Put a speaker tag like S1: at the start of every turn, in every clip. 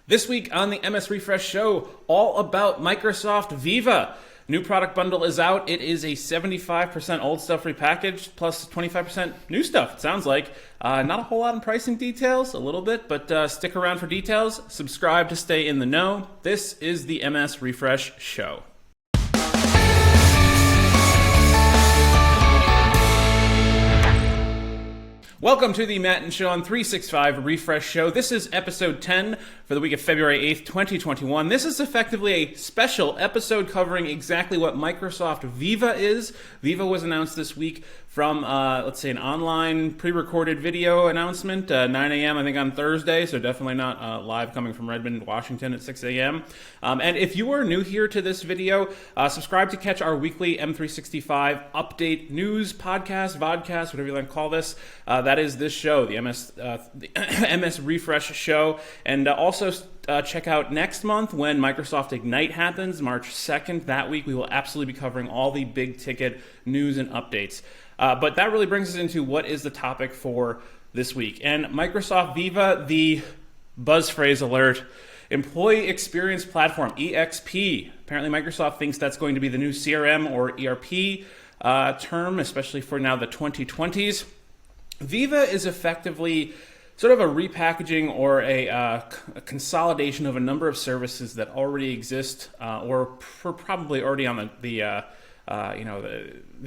S1: This week on the MS Refresh Show, all about Microsoft Viva. New product bundle is out. It is a 75% old stuff repackaged plus 25% new stuff, it sounds like. Not a whole lot in pricing details, a little bit, but stick around for details. Subscribe to stay in the know. This is the MS Refresh Show. Welcome to the Matt and Sean 365 Refresh Show. This is episode 10 for the week of February 8th, 2021. This is effectively a special episode covering exactly what Microsoft Viva is. Viva was announced this week from, let's say, an online pre-recorded video announcement, 9 a.m. I think on Thursday, so definitely not live coming from Redmond, Washington at 6 a.m. And if you are new here to this video, subscribe to catch our weekly M365 update news podcast, vodcast, whatever you like to call this. That is this show, the MS Refresh Show. And also check out next month when Microsoft Ignite happens, March 2nd. That week we will absolutely be covering all the big ticket news and updates. But that really brings us into what is the topic for this week. And Microsoft Viva, the buzz phrase alert, Employee Experience Platform, EXP. Apparently Microsoft thinks that's going to be the new CRM or ERP term, especially for now the 2020s. Viva is effectively sort of a repackaging or a consolidation of a number of services that already exist or probably already on the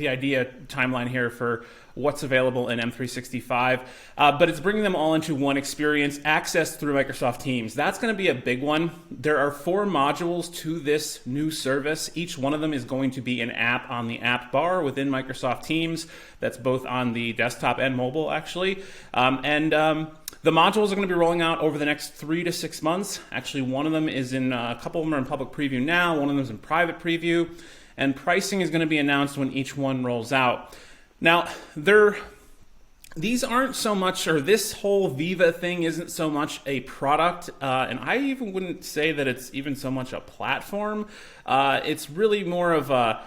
S1: idea timeline here for what's available in M365, but it's bringing them all into one experience, accessed through Microsoft Teams. That's going to be a big one. There are 4 modules to this new service. Each one of them is going to be an app on the app bar within Microsoft Teams. That's both on the desktop and mobile, actually. The modules are going to be rolling out over the next 3 to 6 months. Actually, one of them is a couple of them are in public preview now. One of them is in private preview. And pricing is going to be announced when each one rolls out. Now, these aren't so much, or this whole Viva thing isn't so much a product, and I even wouldn't say that it's even so much a platform. It's really more of a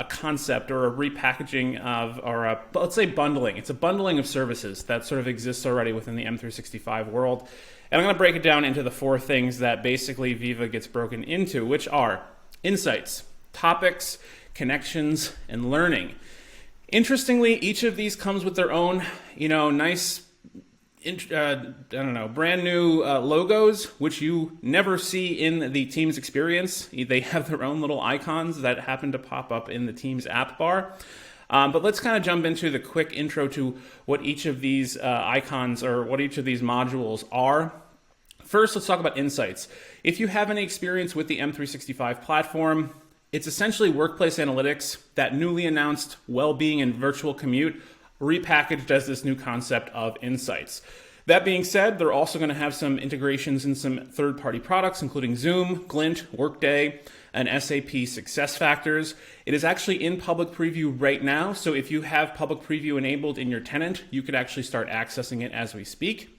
S1: concept or a repackaging of, or let's say bundling. It's a bundling of services that sort of exists already within the M365 world. And I'm going to break it down into the 4 things that basically Viva gets broken into, which are Insights, Topics, Connections, and Learning. Interestingly, each of these comes with their own, nice, brand new logos, which you never see in the Teams experience. They have their own little icons that happen to pop up in the Teams app bar. But let's kind of jump into the quick intro to what each of these icons or what each of these modules are. First, let's talk about Insights. If you have any experience with the M365 platform, it's essentially workplace analytics, that newly announced well-being and virtual commute, repackaged as this new concept of Insights. That being said, they're also going to have some integrations in some third-party products, including Zoom, Glint, Workday, and SAP SuccessFactors. It is actually in public preview right now, so if you have public preview enabled in your tenant, you could actually start accessing it as we speak.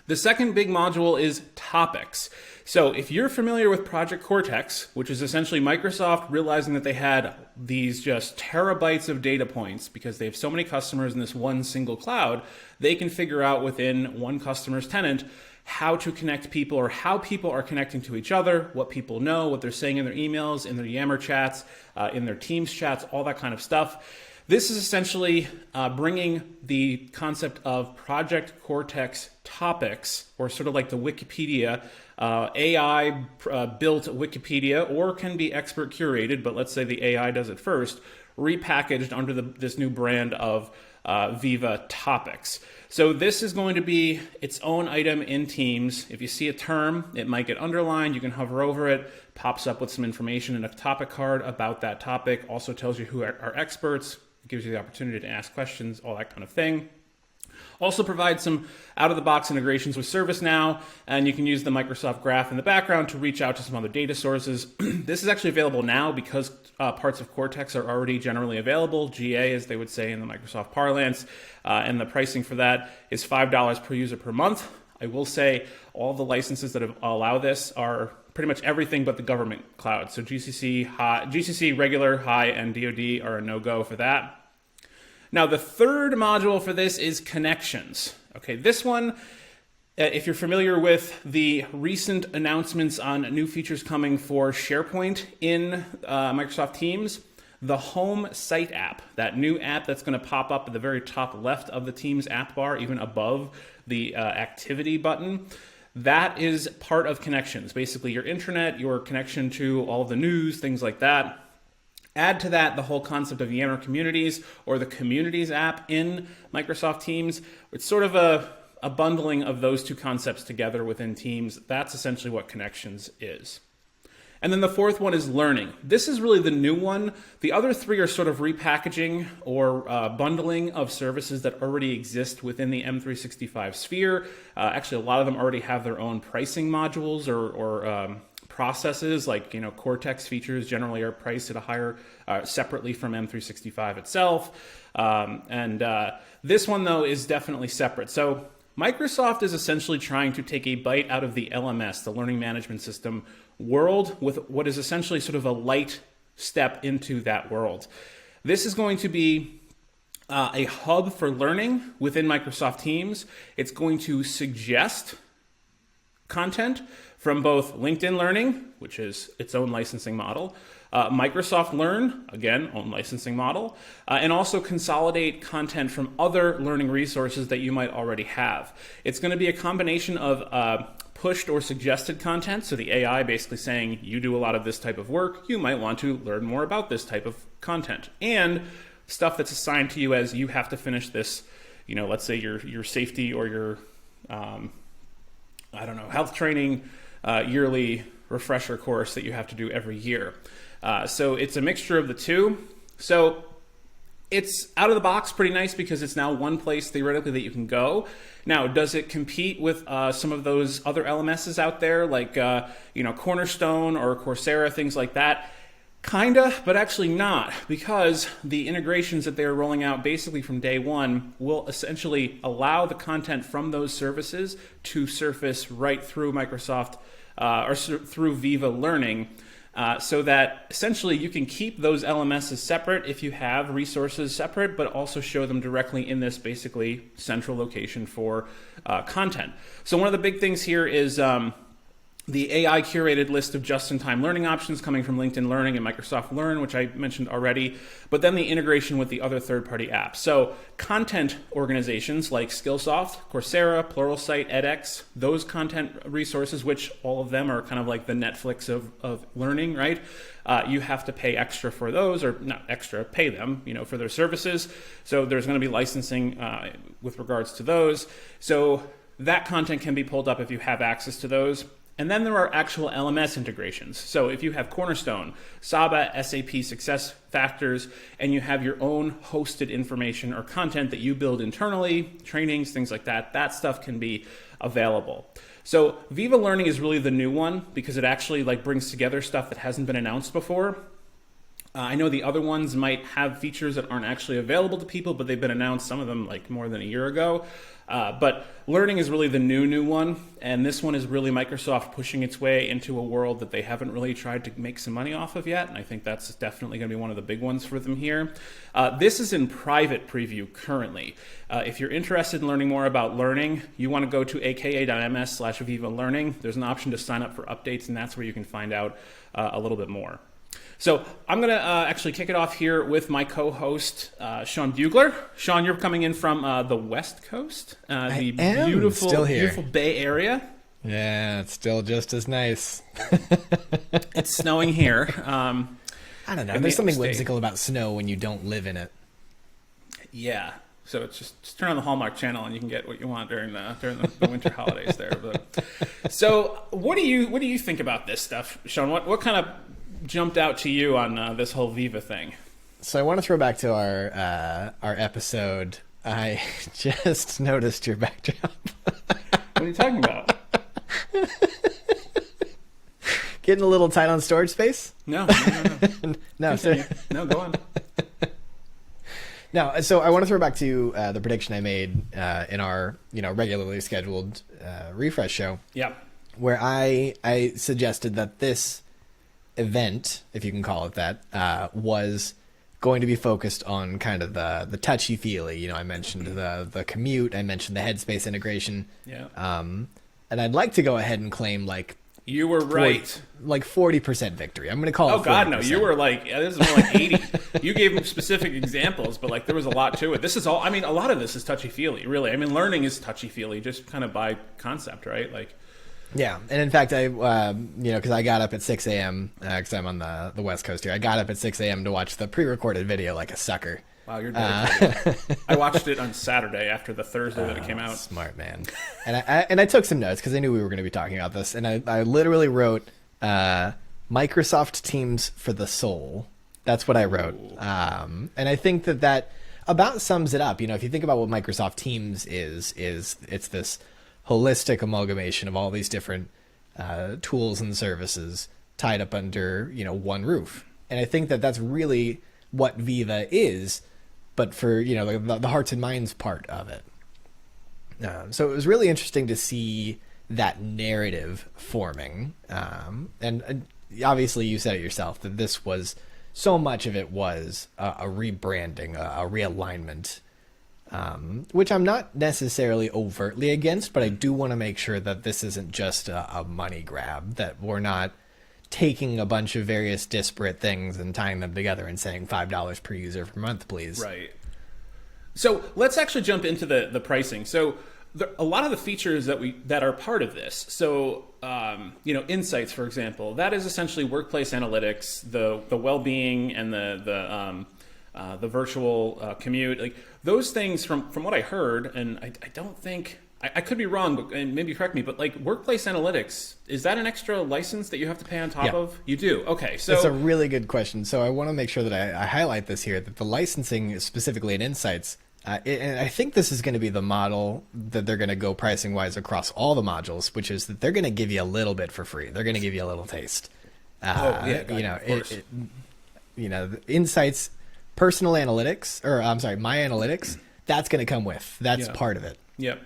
S1: The second big module is Topics. So if you're familiar with Project Cortex, which is essentially Microsoft realizing that they had these just terabytes of data points because they have so many customers in this one single cloud, they can figure out within one customer's tenant how to connect people or how people are connecting to each other, what people know, what they're saying in their emails, in their Yammer chats, in their Teams chats, all that kind of stuff. This is essentially bringing the concept of Project Cortex Topics, or sort of like the Wikipedia, AI-built Wikipedia, or can be expert curated, but let's say the AI does it first, repackaged under this new brand of Viva Topics. So this is going to be its own item in Teams. If you see a term, it might get underlined. You can hover over it, pops up with some information in a topic card about that topic, also tells you who are experts, gives you the opportunity to ask questions, all that kind of thing. Also provides some out-of-the-box integrations with ServiceNow, and you can use the Microsoft Graph in the background to reach out to some other data sources. This is actually available now because parts of Cortex are already generally available, GA as they would say in the Microsoft parlance, and the pricing for that is $5 per user per month. I will say all the licenses that allow this are pretty much everything but the government cloud. So GCC regular, high, and DoD are a no-go for that. Now, the third module for this is Connections. Okay, this one If you're familiar with the recent announcements on new features coming for SharePoint in Microsoft Teams, the Home Site app, that new app that's going to pop up at the very top left of the Teams app bar, even above the activity button, that is part of Connections. Basically, your intranet, your connection to all of the news, things like that. Add to that the whole concept of Yammer Communities or the Communities app in Microsoft Teams. It's sort of a bundling of those two concepts together within Teams. That's essentially what Connections is. And then the fourth one is Learning. This is really the new one. The other three are sort of repackaging or bundling of services that already exist within the M365 sphere. Actually, a lot of them already have their own pricing modules or processes, like Cortex features generally are priced at a higher, separately from M365 itself. This one, though, is definitely separate. So Microsoft is essentially trying to take a bite out of the LMS, the Learning Management System world, with what is essentially sort of a light step into that world. This is going to be a hub for learning within Microsoft Teams. It's going to suggest content from both LinkedIn Learning, which is its own licensing model, Microsoft Learn, again, own licensing model, and also consolidate content from other learning resources that you might already have. It's going to be a combination of pushed or suggested content, so the AI basically saying, you do a lot of this type of work, you might want to learn more about this type of content, and stuff that's assigned to you as you have to finish this, let's say your safety or your, health training yearly refresher course that you have to do every year. So it's a mixture of the two. So it's out of the box pretty nice because it's now one place theoretically that you can go. Now, does it compete with some of those other LMSs out there like Cornerstone or Coursera, things like that? Kinda, but actually not, because the integrations that they're rolling out basically from day one will essentially allow the content from those services to surface right through Microsoft or through Viva Learning, so that essentially you can keep those LMSs separate if you have resources separate, but also show them directly in this basically central location for content. So one of the big things here is the AI curated list of just-in-time learning options coming from LinkedIn Learning and Microsoft Learn, which I mentioned already, but then the integration with the other third-party apps. So content organizations like Skillsoft, Coursera, Pluralsight, edX, those content resources, which all of them are kind of like the Netflix of learning, right? You have to pay extra for those, or not extra, pay them, for their services. So there's going to be licensing with regards to those. So that content can be pulled up if you have access to those. And then there are actual LMS integrations. So if you have Cornerstone, Saba, SAP SuccessFactors, and you have your own hosted information or content that you build internally, trainings, things like that, that stuff can be available. So Viva Learning is really the new one because it actually brings together stuff that hasn't been announced before. I know the other ones might have features that aren't actually available to people, but they've been announced, some of them more than a year ago. But Learning is really the new one, and this one is really Microsoft pushing its way into a world that they haven't really tried to make some money off of yet, and I think that's definitely going to be one of the big ones for them here. This is in private preview currently. If you're interested in learning more about learning, you want to go to aka.ms/Viva Learning. There's an option to sign up for updates, and that's where you can find out a little bit more. So I'm going to actually kick it off here with my co-host, Sean Bugler. Sean, you're coming in from the West Coast, the beautiful Bay Area.
S2: Yeah, it's still just as nice.
S1: It's snowing here.
S2: I don't know. There's something whimsical about snow when you don't live in it.
S1: Yeah. So it's just turn on the Hallmark Channel and you can get what you want during the winter holidays there. But, so what do you think about this stuff, Sean? What kind of jumped out to you on this whole Viva thing?
S2: So I want to throw back to our episode. I just noticed your backdrop.
S1: What are you talking about?
S2: Getting a little tight on storage space?
S1: No.
S2: No,
S1: go on.
S2: No, so I want to throw back to the prediction I made in our regularly scheduled refresh show.
S1: Yeah.
S2: Where I suggested that this event, if you can call it that, was going to be focused on kind of the touchy-feely. You know, I mentioned the commute, I mentioned the Headspace integration.
S1: Yeah.
S2: And I'd like to go ahead and claim like
S1: you were right.
S2: Like 40% victory. I'm going to call it 40%.
S1: Oh, God, no. You were like, this is more like 80. You gave specific examples, but like there was a lot to it. This is all, I mean, a lot of this is touchy-feely, really. I mean, learning is touchy-feely, just kind of by concept, right? Like,
S2: yeah. And in fact, I, because I got up at 6 a.m. Because I'm on the West Coast here. I got up at 6 a.m. to watch the pre-recorded video like a sucker.
S1: Wow, you're dedicated. I watched it on Saturday after the Thursday that it came out.
S2: Smart man. And I took some notes because I knew we were going to be talking about this. And I literally wrote Microsoft Teams for the soul. That's what I wrote. And I think that about sums it up. You know, if you think about what Microsoft Teams is it's this holistic amalgamation of all these different tools and services tied up under, one roof. And I think that that's really what Viva is, but for, the hearts and minds part of it. So it was really interesting to see that narrative forming. And obviously you said it yourself that this was, so much of it was a rebranding, a realignment, which I'm not necessarily overtly against, but I do want to make sure that this isn't just a money grab, that we're not taking a bunch of various disparate things and tying them together and saying $5 per user per month, please.
S1: Right. So let's actually jump into the pricing. So a lot of the features that are part of this. So, Insights, for example, that is essentially workplace analytics, the well-being and the virtual commute, like those things from what I heard, and I don't think, I could be wrong, but and maybe correct me, but like workplace analytics, is that an extra license that you have to pay on top of? You do. Okay. So
S2: it's a really good question. So I want to make sure that I highlight this here, that the licensing specifically in Insights, and I think this is going to be the model that they're going to go pricing wise across all the modules, which is that they're going to give you a little bit for free. They're going to give you a little taste.
S1: The
S2: Insights, personal analytics, or I'm sorry, my analytics, that's going to come with. That's part of it.
S1: Yep.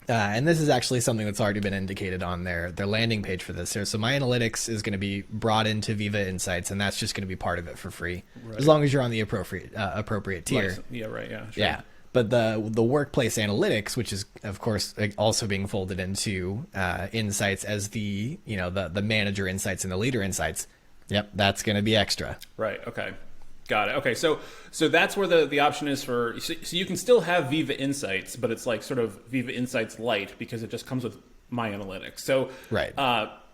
S2: And this is actually something that's already been indicated on their landing page for this. So my analytics is going to be brought into Viva Insights, and that's just going to be part of it for free, as long as you're on the appropriate tier.
S1: Yeah, right. Yeah. Sure.
S2: Yeah. But the workplace analytics, which is of course also being folded into Insights as the manager insights and the leader insights. Yep, that's going to be extra.
S1: Right. Okay. Got it. Okay. So that's where the option is for. So you can still have Viva Insights, but it's like sort of Viva Insights Lite because it just comes with My Analytics. So
S2: right.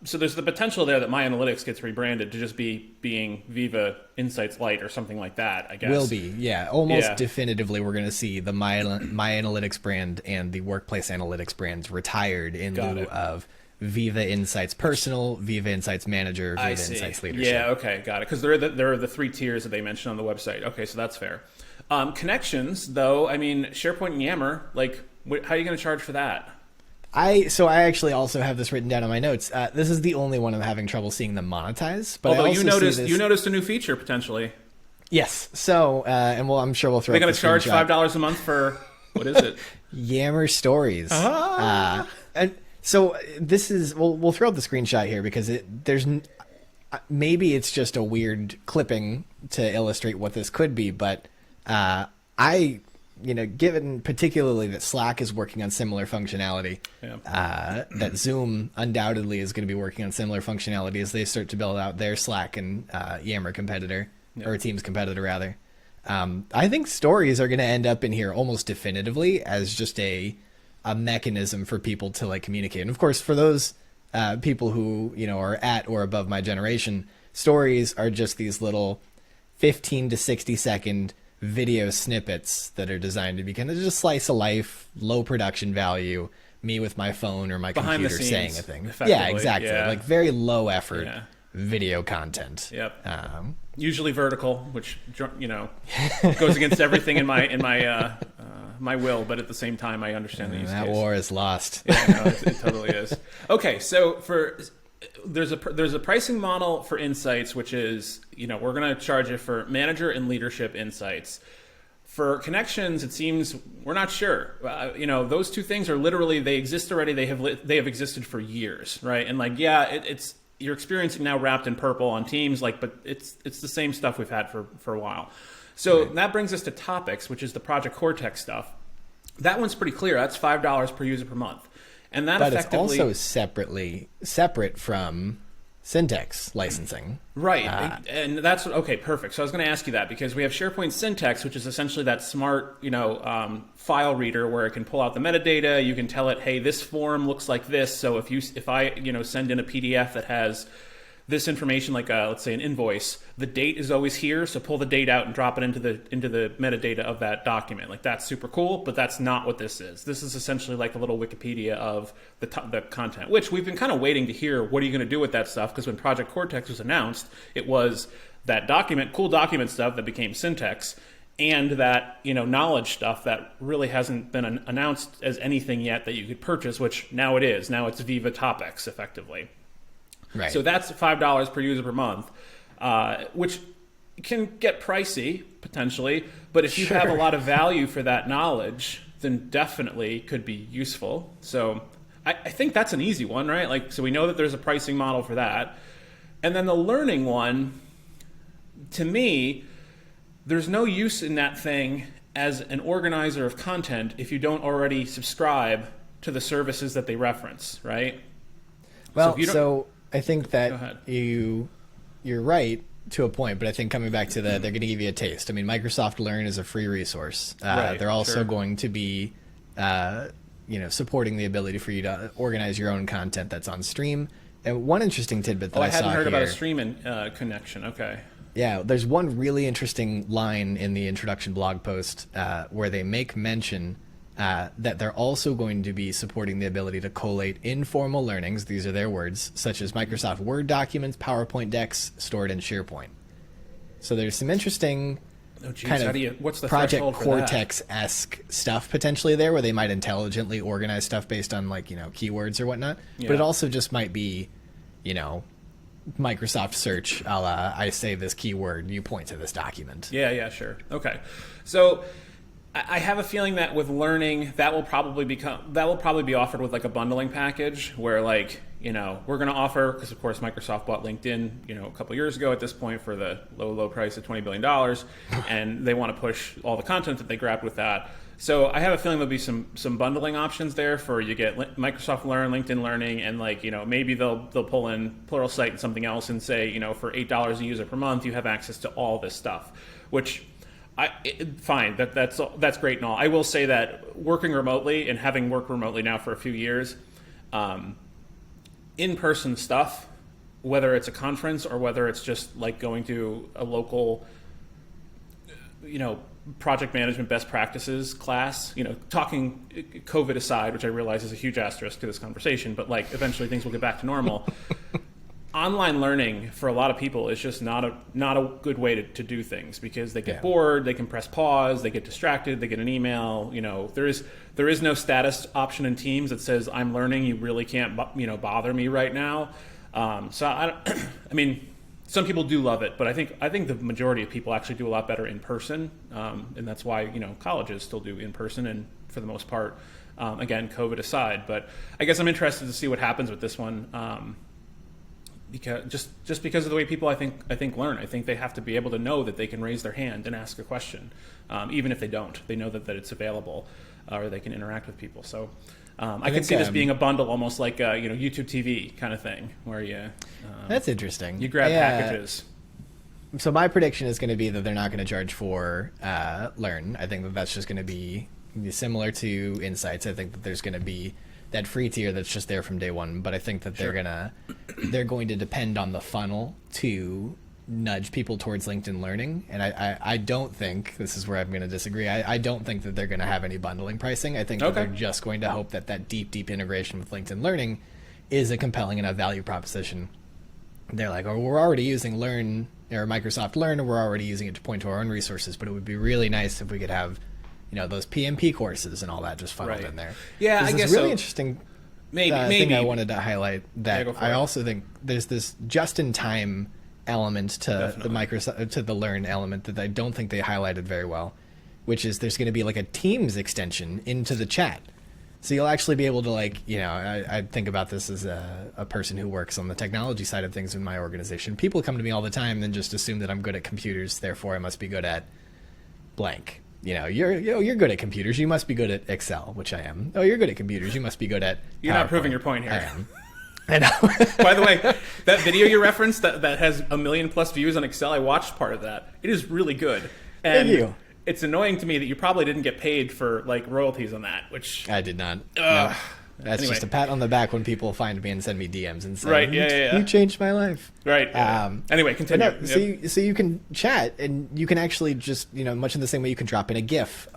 S1: So there's the potential there that My Analytics gets rebranded to just being Viva Insights Lite or something like that, I guess.
S2: Will be, yeah. Almost definitively we're going to see the My Analytics brand and the Workplace Analytics brands retired in lieu of Viva Insights Personal, Viva Insights Manager, Viva Insights Leadership.
S1: Yeah, okay, got it. Because there are the three tiers that they mentioned on the website. Okay, so that's fair. Connections, though, I mean, SharePoint and Yammer, like, how are you going to charge for that?
S2: I actually also have this written down on my notes. This is the only one I'm having trouble seeing them monetize. But
S1: although you noticed a new feature potentially. Yes. So
S2: I'm sure we'll throw.
S1: They're going to charge $5 a month for what is it?
S2: Yammer Stories. And so this is we'll throw up the screenshot here because maybe it's just a weird clipping to illustrate what this could be, but given particularly that Slack is working on similar functionality, that Zoom undoubtedly is going to be working on similar functionality as they start to build out their Slack and Yammer competitor, or Teams competitor rather. I think stories are going to end up in here almost definitively as just a mechanism for people to like communicate. And of course, for those people who are at or above my generation, stories are just these little 15 to 60 second video snippets that are designed to be kind of just slice of life, low production value, me with my phone or my computer saying a thing. Yeah, exactly. Yeah. Like very low effort video content.
S1: Yep. Usually vertical, which goes against everything in my my will, but at the same time I understand the use
S2: that
S1: case.
S2: War is lost.
S1: Yeah, no, it totally is. Okay, so there's a pricing model for Insights, which is, we're going to charge you for manager and leadership insights. For Connections, it seems we're not sure. Those two things are literally, they exist already. They have existed for years, right? And it's you're experiencing now wrapped in purple on Teams, but it's the same stuff we've had for a while. So that brings us to Topics, which is the Project Cortex stuff. That one's pretty clear. That's $5 per user per month. And that
S2: but
S1: effectively...
S2: it's also separate from Syntex licensing.
S1: Right. And that's... Okay, perfect. So I was going to ask you that because we have SharePoint Syntex, which is essentially that smart, file reader where it can pull out the metadata. You can tell it, hey, this form looks like this. So if I send in a PDF that has this information, like let's say an invoice, the date is always here, so pull the date out and drop it into the metadata of that document. Like, that's super cool, but that's not what this is. This is essentially like a little Wikipedia of the content, which we've been kind of waiting to hear. What are you going to do with that stuff? Because when Project Cortex was announced, it was that cool document stuff that became Syntex, and that knowledge stuff that really hasn't been announced as anything yet that you could purchase, which now it is. Now it's Viva Topics, effectively.
S2: Right.
S1: So that's $5 per user per month, which can get pricey potentially. But if you have a lot of value for that knowledge, then definitely could be useful. So I think that's an easy one, right? Like, so we know that there's a pricing model for that. And then the learning one, to me, there's no use in that thing as an organizer of content if you don't already subscribe to the services that they reference, right?
S2: Well, so I think that you're right to a point, but I think coming back to they're going to give you a taste. I mean, Microsoft Learn is a free resource. They're also going to be, supporting the ability for you to organize your own content that's on stream. And one interesting tidbit that I saw
S1: hadn't heard
S2: here,
S1: about a stream connection. Okay.
S2: Yeah, there's one really interesting line in the introduction blog post where they make mention that they're also going to be supporting the ability to collate informal learnings, these are their words, such as Microsoft Word documents, PowerPoint decks stored in SharePoint. So there's some interesting what's the
S1: Project
S2: Cortex-esque stuff potentially there, where they might intelligently organize stuff based on keywords or whatnot. Yeah. But it also just might be, Microsoft search, a la, I say this keyword, you point to this document.
S1: Yeah, sure. Okay. So I have a feeling that with learning, that will probably be offered with like a bundling package where we're going to offer, because of course Microsoft bought LinkedIn, a couple years ago at this point for the low price of $20 billion, and they want to push all the content that they grabbed with that. So I have a feeling there'll be some bundling options there for you get Microsoft Learn, LinkedIn Learning, and maybe they'll pull in Pluralsight and something else and say, for $8 a user per month, you have access to all this stuff, which fine, that's great and all. I will say that working remotely and having worked remotely now for a few years, in-person stuff, whether it's a conference or whether it's just like going to a local, project management best practices class, talking COVID aside, which I realize is a huge asterisk to this conversation, but eventually things will get back to normal. Online learning for a lot of people is just not a good way to do things because they get bored, they can press pause, they get distracted, they get an email. There is no status option in Teams that says I'm learning. You really can't bother me right now. So I mean, some people do love it, but I think the majority of people actually do a lot better in person, and that's why colleges still do in person, and for the most part, again, COVID aside. But I guess I'm interested to see what happens with this one. Because just because of the way people I think learn, I think they have to be able to know that they can raise their hand and ask a question, even if they don't. They know that it's available, or they can interact with people. So I can see this being a bundle, almost like YouTube TV kind of thing, where you
S2: that's interesting.
S1: You grab packages.
S2: So my prediction is going to be that they're not going to charge for Learn. I think that that's just going to be similar to Insights. I think that there's going to be that free tier that's just there from day one, but I think that they're going to depend on the funnel to nudge people towards LinkedIn Learning. And I don't think, this is where I'm going to disagree, I don't think that they're going to have any bundling pricing. I think that they're just going to hope that deep integration with LinkedIn Learning is a compelling enough value proposition. They're like, oh, we're already using Learn or Microsoft Learn, and we're already using it to point to our own resources, but it would be really nice if we could have those PMP courses and all that just funneled in there.
S1: Yeah, I guess
S2: really interesting thing I wanted to highlight, that I also think there's this just-in-time element to the Microsoft, to the Learn element that I don't think they highlighted very well, which is there's going to be like a Teams extension into the chat. So you'll actually be able to I think about this as a person who works on the technology side of things in my organization. People come to me all the time and just assume that I'm good at computers, therefore I must be good at blank. You're good at computers. You must be good at Excel, which I am. Oh, you're good at computers. You must be good at
S1: You're not
S2: PowerPoint.
S1: proving your point here.
S2: I am. I know.
S1: By the way, that video you referenced that has 1 million plus views on Excel, I watched part of that. It is really good. And
S2: Thank you.
S1: It's annoying to me that you probably didn't get paid for like royalties on that, which
S2: I did not. No. That's
S1: Anyway.
S2: just a pat on the back when people find me and send me DMs and say,
S1: Right, yeah.
S2: You changed my life.
S1: right. Anyway, continue.
S2: No, so you can chat, and you can actually just, much in the same way you can drop in a GIF,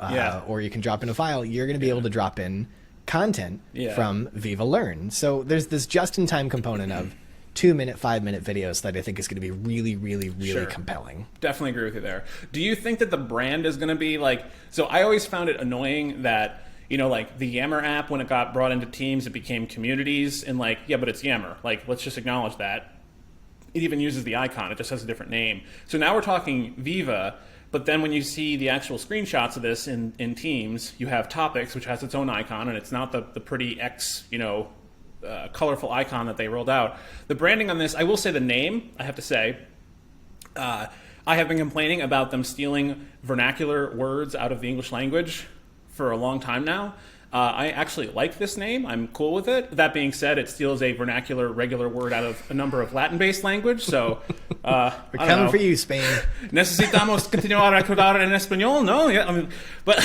S2: or you can drop in a file, you're going to be able to drop in content from Viva Learn. So there's this just-in-time component of 2-minute, 5-minute videos that I think is going to be really, really, really compelling.
S1: Definitely agree with you there. Do you think that the brand is going to be like, so I always found it annoying that, like the Yammer app, when it got brought into Teams, it became communities, and like, yeah, but it's Yammer. Like, let's just acknowledge that. It even uses the icon. It just has a different name. So now we're talking Viva, but then when you see the actual screenshots of this in Teams, you have Topics, which has its own icon, and it's not the pretty X, colorful icon that they rolled out. The branding on this, I will say the name, I have to say, I have been complaining about them stealing vernacular words out of the English language for a long time now. I actually like this name. I'm cool with it. That being said, it steals a vernacular, regular word out of a number of Latin-based language. So,
S2: We're coming for you, Spain.
S1: Necesitamos continuar a recordar en español. No, yeah, but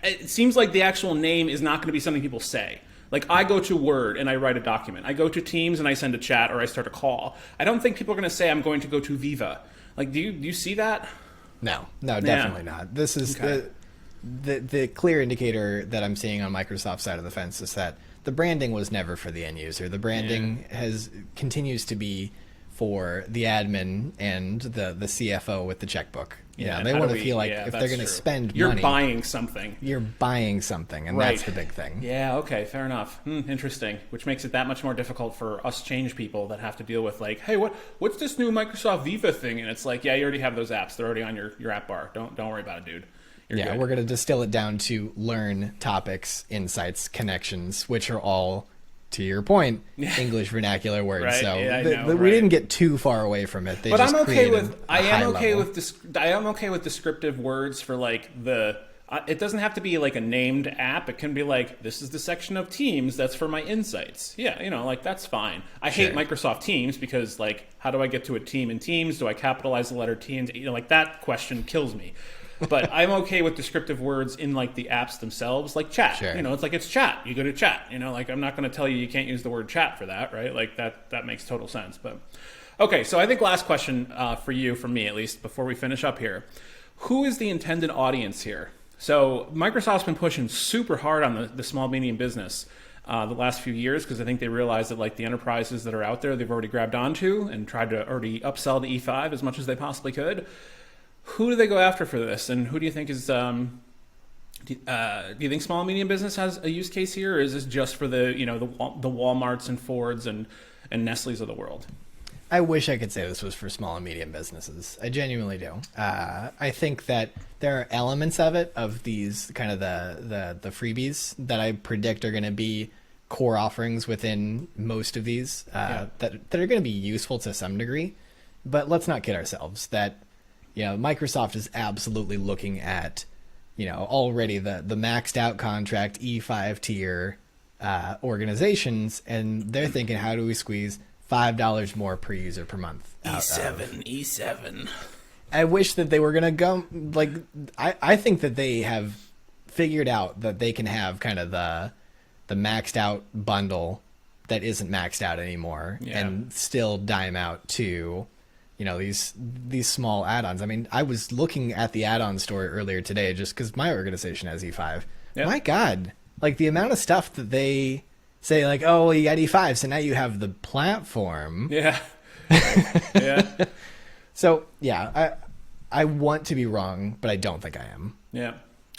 S1: it seems like the actual name is not going to be something people say. Like, I go to Word and I write a document. I go to Teams and I send a chat or I start a call. I don't think people are going to say I'm going to go to Viva. Like, do you see that?
S2: No, definitely not. This is the clear indicator that I'm seeing on Microsoft's side of the fence is that the branding was never for the end user. The branding continues to be for the admin and the CFO with the checkbook. They want to feel like if they're going to spend money,
S1: you're buying something.
S2: You're buying something, and that's the big thing.
S1: Yeah, okay, fair enough. Interesting. Which makes it that much more difficult for us change people that have to deal with like, hey, what's this new Microsoft Viva thing? And it's like, yeah, you already have those apps. They're already on your app bar. Don't worry about it, dude. You're good.
S2: We're going to distill it down to Learn, Topics, Insights, Connections, which are all, to your point, English vernacular words.
S1: Right,
S2: So we didn't get too far away from it.
S1: But I'm okay with I am okay with descriptive words for like the. It doesn't have to be like a named app. It can be like, this is the section of Teams that's for my insights. Yeah, like that's fine. I hate Microsoft Teams because like, how do I get to a team in Teams? Do I capitalize the letter T? And like that question kills me. But I'm okay with descriptive words in like the apps themselves, like chat.
S2: Sure.
S1: It's like it's chat. You go to chat. Like I'm not going to tell you can't use the word chat for that, right? Like that makes total sense. But okay, so I think last question for you, from me at least, before we finish up here, who is the intended audience here? So Microsoft's been pushing super hard on the small medium business the last few years because I think they realized that like the enterprises that are out there, they've already grabbed onto and tried to already upsell the E5 as much as they possibly could. Who do they go after for this, and who do you think is? Do you think small and medium business has a use case here, or is this just for the the WalMarts and Fords and Nestle's of the world?
S2: I wish I could say this was for small and medium businesses. I genuinely do. I think that there are elements of it, of these kind of the freebies that I predict are going to be core offerings within most of these that are going to be useful to some degree. But let's not kid ourselves that. Microsoft is absolutely looking at, already the maxed out contract E5 tier organizations, and they're thinking, how do we squeeze $5 more per user per month?
S1: E7.
S2: I wish that they were going to go, like, I think that they have figured out that they can have kind of the maxed out bundle that isn't maxed out anymore and still dime out to... these small add-ons. I mean, I was looking at the add-on store earlier today just because my organization has E5. Yep. My God, like the amount of stuff that they say, like, oh, well, you got E5, so now you have the platform.
S1: Yeah.
S2: So, I want to be wrong, but I don't think I am.
S1: Yeah.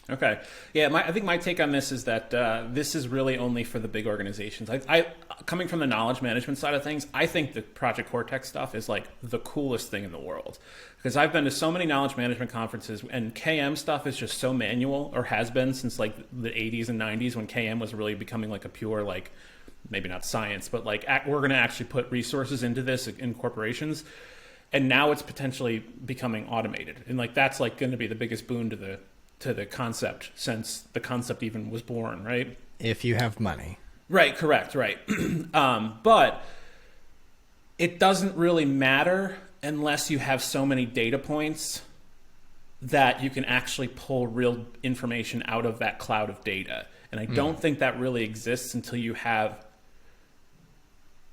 S1: Okay. Yeah, I think my take on this is that this is really only for the big organizations. I coming from the knowledge management side of things, I think the Project Cortex stuff is like the coolest thing in the world. Because I've been to so many knowledge management conferences, and KM stuff is just so manual, or has been since like the 80s and 90s when KM was really becoming like a pure, like, maybe not science, but like we're going to actually put resources into this in corporations. and now it's potentially becoming automated. And like that's like going to be the biggest boon to the concept since the concept even was born, right?
S2: If you have money.
S1: Right, correct, right. But it doesn't really matter unless you have so many data points that you can actually pull real information out of that cloud of data. And I don't think that really exists until you have,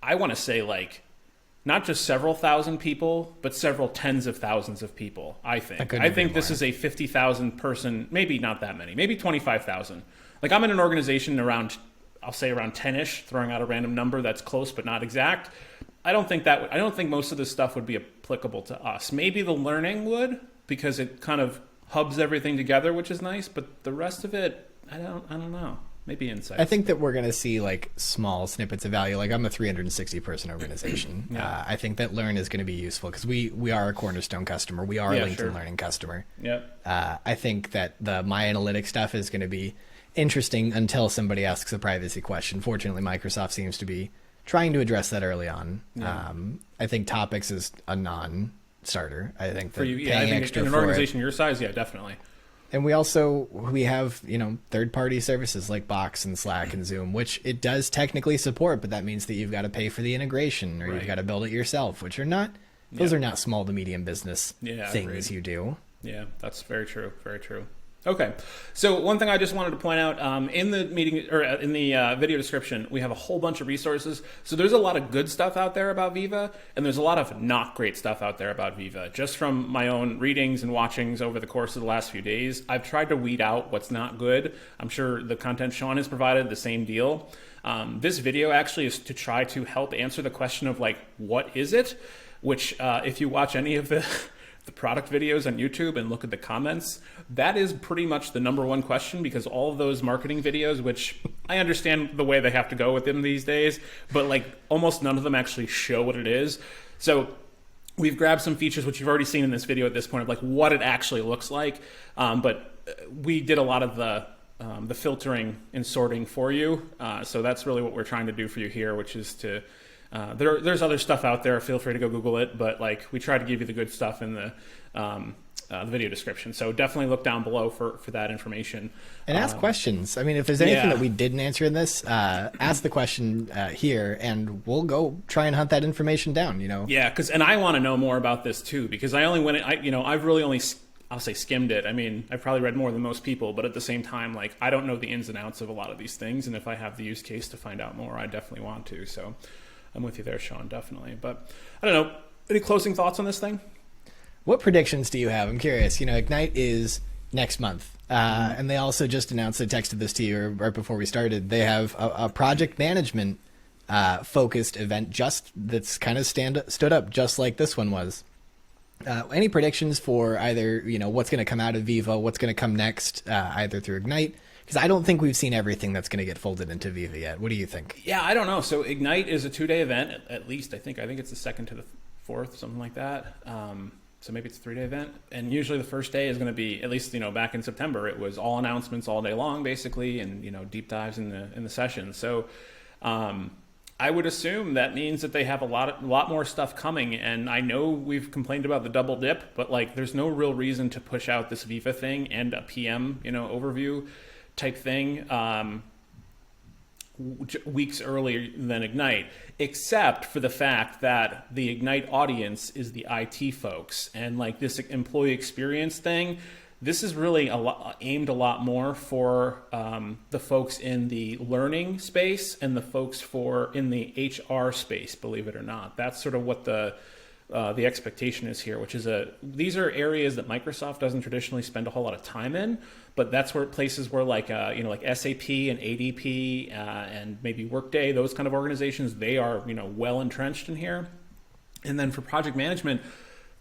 S1: I want to say like, not just several thousand people, but several tens of thousands of people, I think. I think this is a 50,000 person, maybe not that many, maybe 25,000. Like I'm in an organization around, I'll say around 10-ish, throwing out a random number that's close but not exact. I don't think most of this stuff would be applicable to us. Maybe the learning would, because it kind of hubs everything together, which is nice, but the rest of it, I don't know. Maybe insights.
S2: I think that we're going to see like small snippets of value. Like I'm a 360 person organization.
S1: Yeah.
S2: I think that Learn is going to be useful because we are a Cornerstone customer. We are a LinkedIn Learning customer.
S1: Yep.
S2: I think that the My Analytics stuff is going to be interesting until somebody asks a privacy question. Fortunately, Microsoft seems to be trying to address that early on. Yeah. I think Topics is a non-starter. I think that
S1: for you, I think in an organization your size, yeah, definitely.
S2: And we have, third-party services like Box and Slack and Zoom, which it does technically support, but that means that you've got to pay for the integration or you've got to build it yourself, which are not, those are not small to medium business things you do.
S1: Yeah, that's very true. Very true. Okay, so one thing I just wanted to point out in the meeting or in the video description, we have a whole bunch of resources. So there's a lot of good stuff out there about Viva, and there's a lot of not great stuff out there about Viva. Just from my own readings and watchings over the course of the last few days, I've tried to weed out what's not good. I'm sure the content Sean has provided the same deal. This video actually is to try to help answer the question of like, what is it? Which if you watch any of the product videos on YouTube and look at the comments, that is pretty much the number one question, because all of those marketing videos, which I understand the way they have to go with them these days, but like almost none of them actually show what it is. So we've grabbed some features, which you've already seen in this video at this point, of like what it actually looks like. But we did a lot of the filtering and sorting for you. So that's really what we're trying to do for you here, which is to there's other stuff out there. Feel free to go Google it, but like we try to give you the good stuff in the video description. So definitely look down below for that information.
S2: And ask questions. I mean, if there's anything that we didn't answer in this, ask the question here, and we'll go try and hunt that information down.
S1: Yeah, and I want to know more about this too, because I only went. I've really only. I'll say skimmed it. I mean, I've probably read more than most people, but at the same time, like I don't know the ins and outs of a lot of these things, and if I have the use case to find out more, I definitely want to. So I'm with you there, Sean, definitely. But I don't know. Any closing thoughts on this thing?
S2: What predictions do you have? I'm curious. Ignite is next month. And they also just announced, I texted this to you right before we started, they have a project management focused event that's kind of stood up just like this one was. Any predictions for either, what's going to come out of Viva, what's going to come next, either through Ignite? Because I don't think we've seen everything that's going to get folded into Viva yet. What do you think?
S1: Yeah, I don't know. So Ignite is a 2-day event, at least. I think it's the 2nd to the 4th, something like that. So maybe it's a 3-day event. And usually the first day is going to be, at least, back in September, it was all announcements all day long, basically, and, deep dives in the session. So I would assume that means that they have a lot more stuff coming. And I know we've complained about the double dip, but like there's no real reason to push out this Viva thing and a PM, overview type thing weeks earlier than Ignite, except for the fact that the Ignite audience is the IT folks, and like this employee experience thing, this is really aimed a lot more for the folks in the learning space and the folks in the HR space, believe it or not. That's sort of what the expectation is here, which is these are areas that Microsoft doesn't traditionally spend a whole lot of time in, but that's where places where like SAP and ADP and maybe Workday, those kind of organizations, they are well entrenched in here. And then for project management,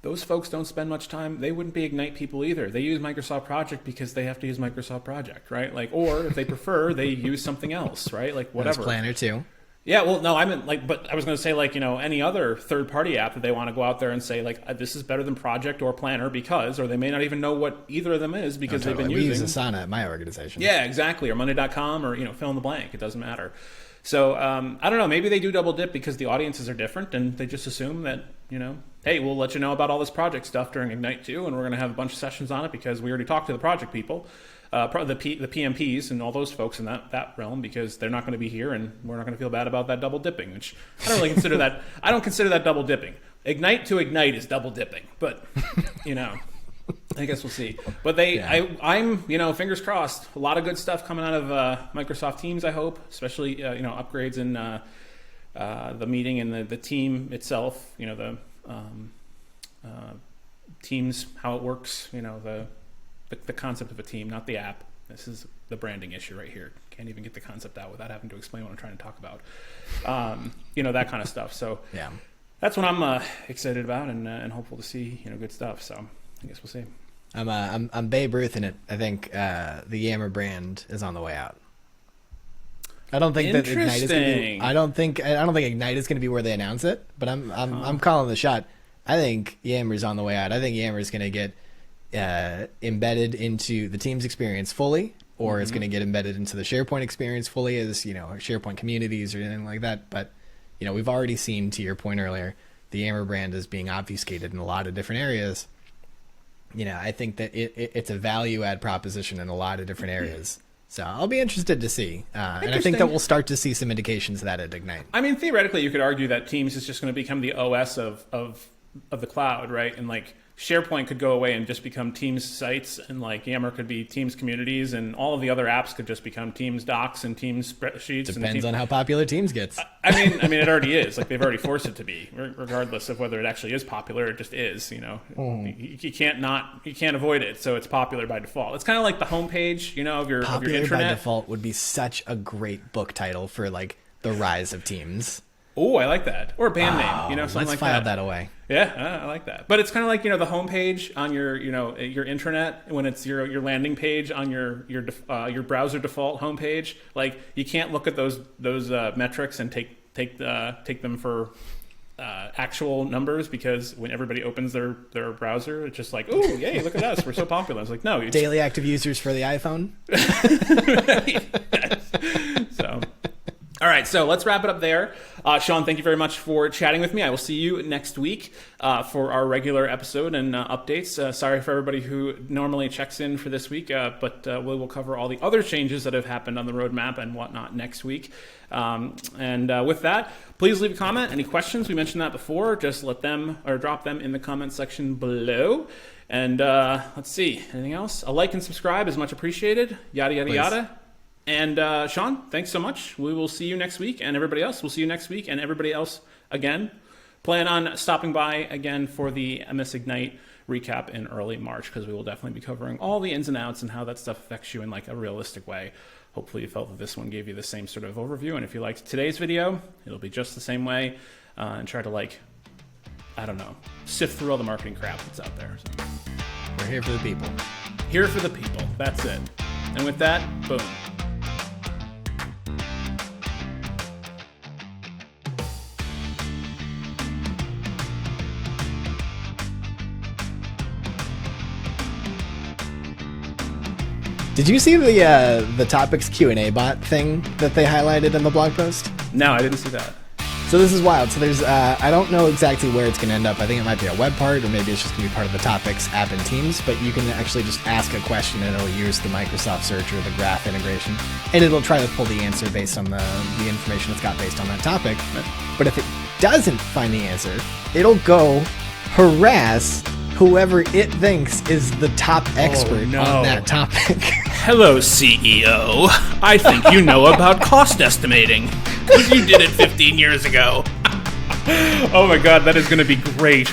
S1: those folks don't spend much time. They wouldn't be Ignite people either. They use Microsoft Project because they have to use Microsoft Project, right? Like, or if they prefer, they use something else, right? Like whatever.
S2: There's Planner too.
S1: Yeah, well, no, I meant but I was going to say any other third-party app that they want to go out there and say this is better than Project or Planner because, or they may not even know what either of them is because they've been using.
S2: We use Asana at my organization.
S1: Yeah, exactly, or Monday.com or fill in the blank. It doesn't matter. So I don't know. Maybe they do double dip because the audiences are different, and they just assume that, hey, we'll let you know about all this project stuff during Ignite too, and we're going to have a bunch of sessions on it because we already talked to the project people, the PMPs and all those folks in that realm, because they're not going to be here, and we're not going to feel bad about that double dipping, which I don't really consider that. I don't consider that double dipping. Ignite to Ignite is double dipping, but I guess we'll see. But I'm fingers crossed. A lot of good stuff coming out of Microsoft Teams, I hope, especially upgrades in the meeting and the team itself. The Teams, how it works. The concept of a team, not the app. This is the branding issue right here. Can't even get the concept out without having to explain what I'm trying to talk about. That kind of stuff. So
S2: yeah,
S1: that's what I'm excited about and hopeful to see good stuff. So I guess we'll see.
S2: I'm Babe Ruth in it. I think the Yammer brand is on the way out. I don't think that Ignite is going to be. I don't think Ignite is going to be where they announce it. But I'm calling the shot. I think Yammer's on the way out. I think Yammer is going to get embedded into the Teams experience fully, or it's going to get embedded into the SharePoint experience fully as SharePoint communities or anything like that. But we've already seen, to your point earlier, the Yammer brand is being obfuscated in a lot of different areas. I think that it's a value add proposition in a lot of different areas. So I'll be interested to see. And I think that we'll start to see some indications of that at Ignite.
S1: I mean, theoretically, you could argue that Teams is just going to become the OS of the cloud, right? And SharePoint could go away and just become Teams sites, and Yammer could be Teams communities, and all of the other apps could just become Teams docs and Teams spreadsheets.
S2: Depends on how popular Teams gets.
S1: I mean, it already is. They've already forced it to be, regardless of whether it actually is popular. It just is. You can't avoid it, so it's popular by default. It's kind of like the homepage, of your intranet.
S2: Popular by default would be such a great book title for the rise of Teams.
S1: Oh, I like that. Or a band name, something
S2: let's
S1: like that.
S2: Let's file that away.
S1: Yeah, I like that. But it's kind of like, the homepage on your intranet, when it's your landing page on your browser default homepage. You can't look at those metrics and take them for actual numbers, because when everybody opens their browser, it's just oh, yay, look at us, we're so popular. It's no.
S2: Daily active users for the iPhone.
S1: So... All right, so let's wrap it up there. Sean, thank you very much for chatting with me. I will see you next week for our regular episode and updates. Sorry for everybody who normally checks in for this week, but we will cover all the other changes that have happened on the roadmap and whatnot next week. And with that, please leave a comment. Any questions? We mentioned that before. Just drop them in the comment section below. And let's see, anything else? A like and subscribe is much appreciated. Yada, yada, yada. And Sean, thanks so much. We will see you next week, and everybody else, we'll see you next week, and everybody else again. Plan on stopping by again for the MS Ignite recap in early March, because we will definitely be covering all the ins and outs and how that stuff affects you in a realistic way. Hopefully you felt that this one gave you the same sort of overview, and if you liked today's video, it'll be just the same way, and try to sift through all the marketing crap that's out there. So.
S2: We're here for the people.
S1: Here for the people. That's it. And with that, boom.
S2: Did you see the Topics Q&A bot thing that they highlighted in the blog post?
S1: No, I didn't see that.
S2: So this is wild. So there's, I don't know exactly where it's going to end up. I think it might be a web part, or maybe it's just going to be part of the Topics app in Teams. But you can actually just ask a question, and it'll use the Microsoft search or the graph integration, and it'll try to pull the answer based on the information it's got based on that topic. But if it doesn't find the answer, it'll go harass whoever it thinks is the top expert on that topic.
S1: Hello, CEO. I think you know about cost estimating, because you did it 15 years ago. Oh my god, that is going to be great.